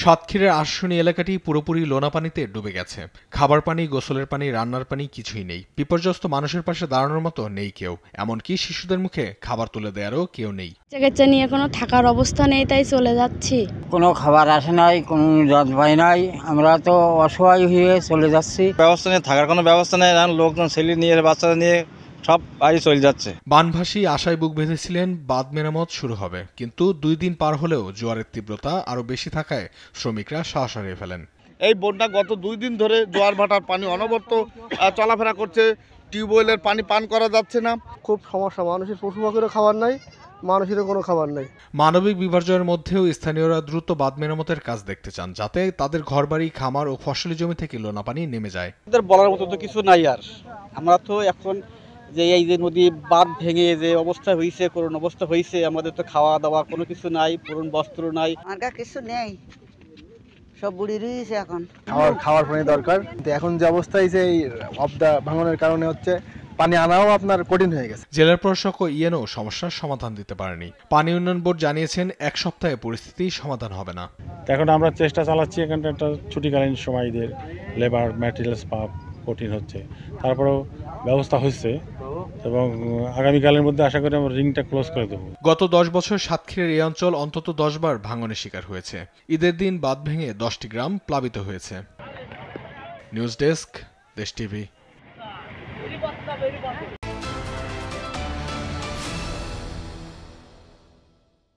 সাতক্ষীরার আশুনি এলাকাটি পুরোপুরি লোনা পানিতে ডুবে গেছে। খাবার পানি, গোসলের পানি, রান্নার পানি কিছুই নেই। বিপর্যস্ত মানুষের পাশে দাঁড়ানোর মতো নেই কেউ, এমনকি শিশুদের মুখে খাবার তুলে দেওয়ারও কেউ নেই। বাচ্চা নিয়ে কোনো থাকার অবস্থা নেই, তাই চলে যাচ্ছি। কোনো খাবার আসে নাই, কোনো জল পাই নাই, আমরা তো অসহায় হয়ে চলে যাচ্ছি। ব্যবস্থা নেই, থাকার কোনো ব্যবস্থা নেই, লোকজন ছেলে নিয়ে বাচ্চারা নিয়ে সব বাড়ি চলে যাচ্ছে। বানভাসী আশায় বুক বেঁধেছিলেন বাঁধ মেরামত শুরু হবে, কিন্তু 2 দিন পার হলেও জোয়ারের তীব্রতা আরো বেশি থাকায় শ্রমিকরা সাহস হারিয়ে ফেলেন। এই বন্যা গত 2 দিন ধরে জোয়ার ভাটার পানি অনবরত চলাফেরা করছে, টিউবওয়েলের পানি পান করা যাচ্ছে না। খুব সমস্যা, মানুষের পশু পাখিরও খাবার নাই, মানুষেরও কোনো খাবার নাই। মানবিক বিপর্যয়ের মধ্যেও স্থানীয়রা দ্রুত বাঁধ মেরামতের কাজ দেখতে চান, যাতে তাদের ঘরবাড়ি, খামার ও ফসলি জমি থেকে লোনা পানি নেমে যায়। বলার মতো তো কিছু নাই আর। আমরা তো এখন যে এই যে নদী বাঁধ ভেঙে যে অবস্থা হয়েছে, করুণ অবস্থা হয়েছে, আমাদের তো খাওয়া দাওয়া কোনো কিছু নাই, পুরন বস্ত্র নাই, আমার কিছু নেই, সব বুড়ি রয়েছে। এখন খাওয়ার পানি দরকার, এখন যে অবস্থা হয়েছে এই অবদা ভাঙনের কারণে হচ্ছে পানি আনাও আপনার কঠিন হয়ে গেছে। জেলার প্রশাসক ও ইএনও সমস্যার সমাধান দিতে পারেনি। পানি উন্নয়ন বোর্ড জানিয়েছেন 1 সপ্তাহে পরিস্থিতি সমাধান হবে না। এখন আমরা চেষ্টা চালাচ্ছি, এখানটা একটা ছুটিকালীন সময়দের লেবার ম্যাটেরিয়ালস পাওয়া কঠিন হচ্ছে, তারপরেও ব্যবস্থা হচ্ছে এবং আগামীকালের মধ্যে আশা করি আমরা রিংটা ক্লোজ করে দেবো। গত 10 বছর সাতক্ষীরার এই অঞ্চল অন্তত 10 বার ভাঙনের শিকার হয়েছে। ঈদের দিন বাঁধ ভেঙে 10টি গ্রাম প্লাবিত হয়েছে। নিউজ ডেস্ক, দেশ টিভি।